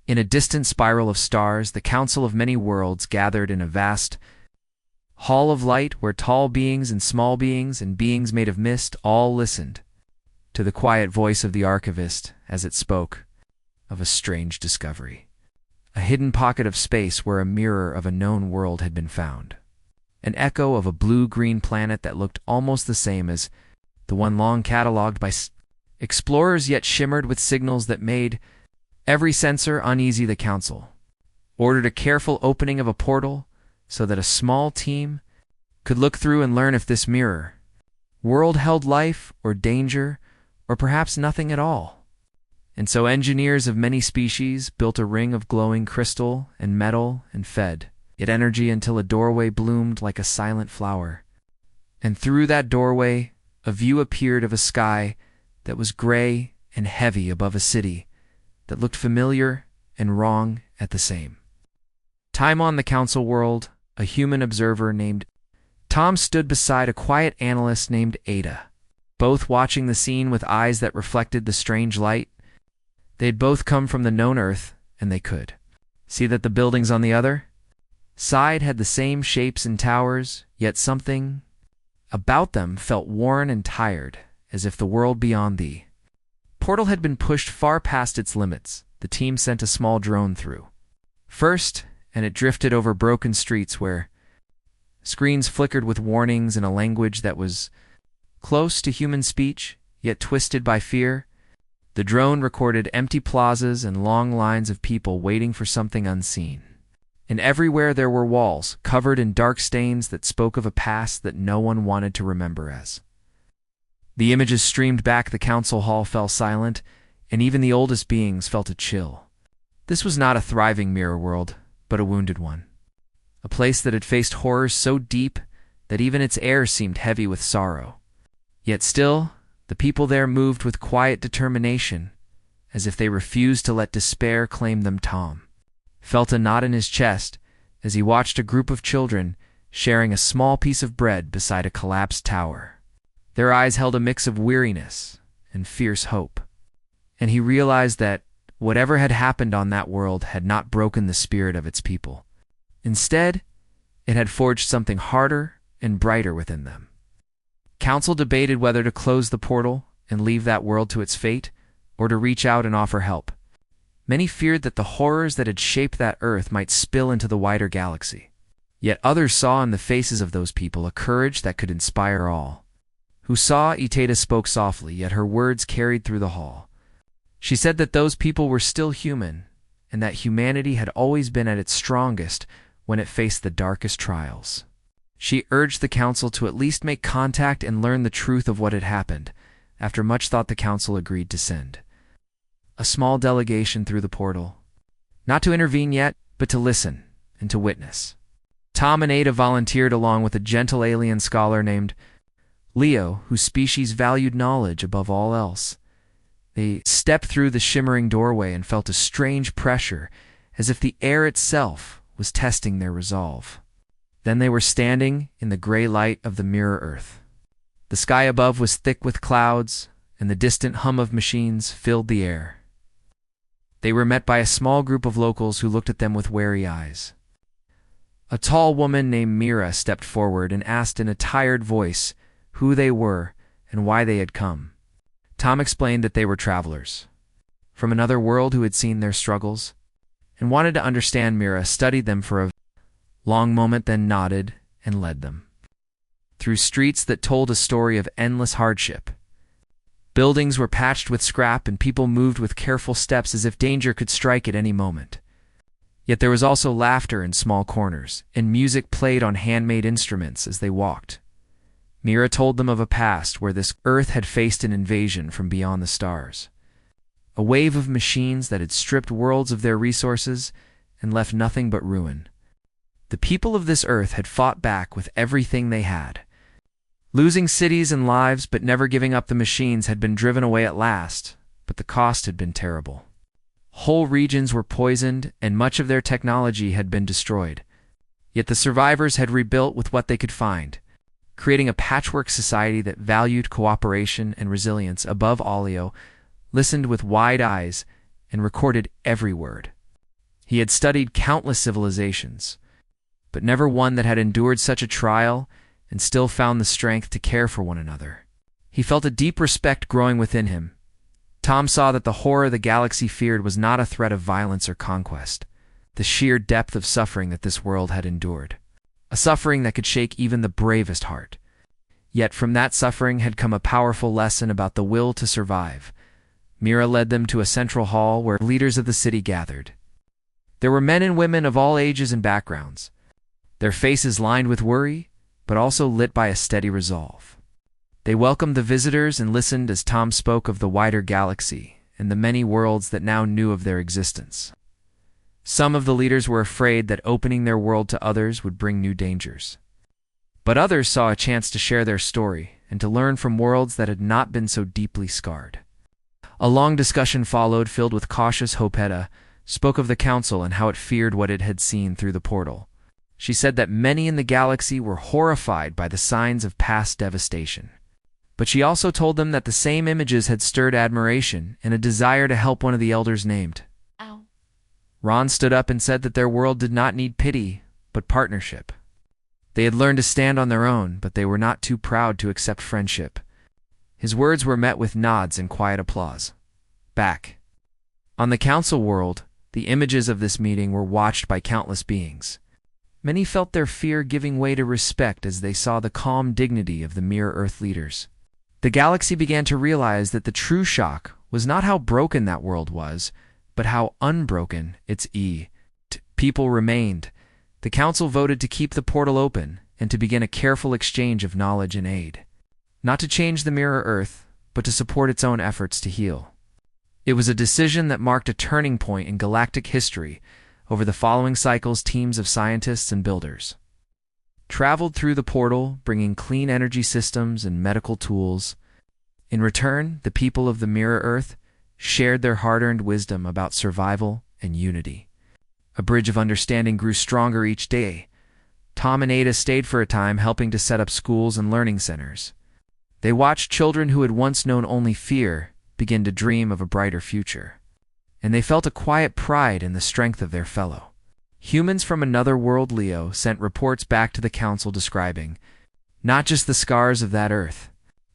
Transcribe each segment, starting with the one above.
In a distant spiral of stars, the Council of Many Worlds gathered in a vast hall of light where tall beings and small beings and beings made of mist all listened to the quiet voice of the archivist as it spoke of a strange discovery. A hidden pocket of space where a mirror of a known world had been found. An echo of a blue-green planet that looked almost the same as the one long catalogued by explorers, yet shimmered with signals that made every sensor uneasy. The Council ordered a careful opening of a portal so that a small team could look through and learn if this mirror world held life or danger or perhaps nothing at all. And so engineers of many species built a ring of glowing crystal and metal and fed it energy until a doorway bloomed like a silent flower. And through that doorway, a view appeared of a sky that was gray and heavy above a city that looked familiar and wrong at the same time. On the Council world, a human observer named Tom stood beside a quiet analyst named Ada, both watching the scene with eyes that reflected the strange light. They had both come from the known Earth, and they could see that the buildings on the other side had the same shapes and towers, yet something about them felt worn and tired, as if the world beyond the portal had been pushed far past its limits. The team sent a small drone through first, and it drifted over broken streets where screens flickered with warnings in a language that was close to human speech, yet twisted by fear. The drone recorded empty plazas and long lines of people waiting for something unseen. And everywhere there were walls, covered in dark stains that spoke of a past that no one wanted to remember. As the images streamed back, the council hall fell silent, and even the oldest beings felt a chill. This was not a thriving mirror world, but a wounded one. A place that had faced horrors so deep that even its air seemed heavy with sorrow. Yet still, the people there moved with quiet determination, as if they refused to let despair claim them. Tom felt a knot in his chest as he watched a group of children sharing a small piece of bread beside a collapsed tower. Their eyes held a mix of weariness and fierce hope, and he realized that whatever had happened on that world had not broken the spirit of its people. Instead, it had forged something harder and brighter within them. Council debated whether to close the portal and leave that world to its fate, or to reach out and offer help. Many feared that the horrors that had shaped that Earth might spill into the wider galaxy. Yet others saw in the faces of those people a courage that could inspire all. Who saw? Itada spoke softly, yet her words carried through the hall. She said that those people were still human, and that humanity had always been at its strongest when it faced the darkest trials. She urged the council to at least make contact and learn the truth of what had happened. After much thought, the council agreed to send a small delegation through the portal, not to intervene yet, but to listen and to witness. Tom and Ada volunteered along with a gentle alien scholar named Leo, whose species valued knowledge above all else. They stepped through the shimmering doorway and felt a strange pressure, as if the air itself was testing their resolve. Then they were standing in the gray light of the mirror Earth. The sky above was thick with clouds, and the distant hum of machines filled the air. They were met by a small group of locals who looked at them with wary eyes. A tall woman named Mira stepped forward and asked in a tired voice who they were and why they had come. Tom explained that they were travelers from another world who had seen their struggles and wanted to understand. Mira studied them for a long moment, then nodded and led them through streets that told a story of endless hardship. Buildings were patched with scrap, and people moved with careful steps as if danger could strike at any moment. Yet there was also laughter in small corners, and music played on handmade instruments as they walked. Mira told them of a past where this Earth had faced an invasion from beyond the stars. A wave of machines that had stripped worlds of their resources and left nothing but ruin. The people of this Earth had fought back with everything they had. Losing cities and lives, but never giving up. The machines had been driven away at last, but the cost had been terrible. Whole regions were poisoned, and much of their technology had been destroyed. Yet the survivors had rebuilt with what they could find, creating a patchwork society that valued cooperation and resilience above all. Listened with wide eyes and recorded every word. He had studied countless civilizations, but never one that had endured such a trial and still found the strength to care for one another. He felt a deep respect growing within him. Tom saw that the horror the galaxy feared was not a threat of violence or conquest, the sheer depth of suffering that this world had endured, a suffering that could shake even the bravest heart. Yet from that suffering had come a powerful lesson about the will to survive. Mira led them to a central hall where leaders of the city gathered. There were men and women of all ages and backgrounds, their faces lined with worry, but also lit by a steady resolve. They welcomed the visitors and listened as Tom spoke of the wider galaxy and the many worlds that now knew of their existence. Some of the leaders were afraid that opening their world to others would bring new dangers. But others saw a chance to share their story and to learn from worlds that had not been so deeply scarred. A long discussion followed, filled with cautious hope. Hedda spoke of the council and how it feared what it had seen through the portal. She said that many in the galaxy were horrified by the signs of past devastation. But she also told them that the same images had stirred admiration and a desire to help one of the elders named. Ow. Ron stood up and said that their world did not need pity, but partnership. They had learned to stand on their own, but they were not too proud to accept friendship. His words were met with nods and quiet applause. Back on the council world, the images of this meeting were watched by countless beings. Many felt their fear giving way to respect as they saw the calm dignity of the mere Earth leaders. The galaxy began to realize that the true shock was not how broken that world was, but how unbroken its people remained. The council voted to keep the portal open and to begin a careful exchange of knowledge and aid. Not to change the mirror Earth, but to support its own efforts to heal. It was a decision that marked a turning point in galactic history. Over the following cycles, teams of scientists and builders traveled through the portal, bringing clean energy systems and medical tools. In return, the people of the mirror Earth shared their hard-earned wisdom about survival and unity. A bridge of understanding grew stronger each day. Tom and Ada stayed for a time, helping to set up schools and learning centers. They watched children who had once known only fear begin to dream of a brighter future. And they felt a quiet pride in the strength of their fellow. Humans from another world, Leo, sent reports back to the council describing not just the scars of that Earth,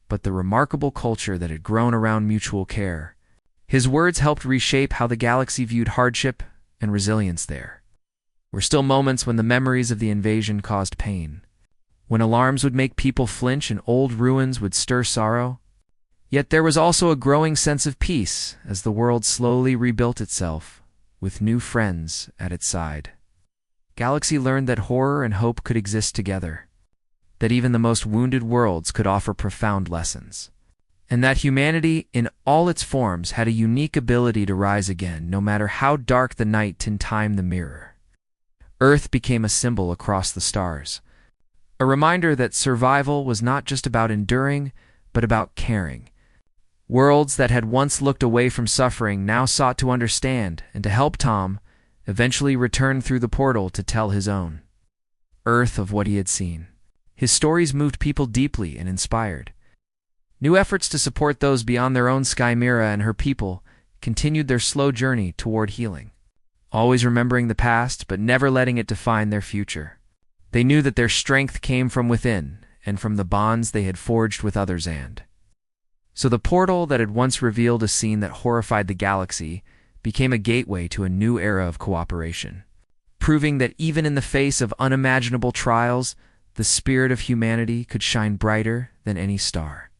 but the remarkable culture that had grown around mutual care. His words helped reshape how the galaxy viewed hardship and resilience there. Were still moments when the memories of the invasion caused pain, when alarms would make people flinch and old ruins would stir sorrow. Yet there was also a growing sense of peace as the world slowly rebuilt itself, with new friends at its side. Galaxy learned that horror and hope could exist together, that even the most wounded worlds could offer profound lessons, and that humanity, in all its forms, had a unique ability to rise again, no matter how dark the night in time the mirror. Earth became a symbol across the stars, a reminder that survival was not just about enduring, but about caring. Worlds that had once looked away from suffering now sought to understand and to help. Tom eventually returned through the portal to tell his own Earth of what he had seen. His stories moved people deeply and inspired. New efforts to support those beyond their own sky. Mira and her people continued their slow journey toward healing, always remembering the past but never letting it define their future. They knew that their strength came from within and from the bonds they had forged with others. And so the portal that had once revealed a scene that horrified the galaxy became a gateway to a new era of cooperation, proving that even in the face of unimaginable trials, the spirit of humanity could shine brighter than any star.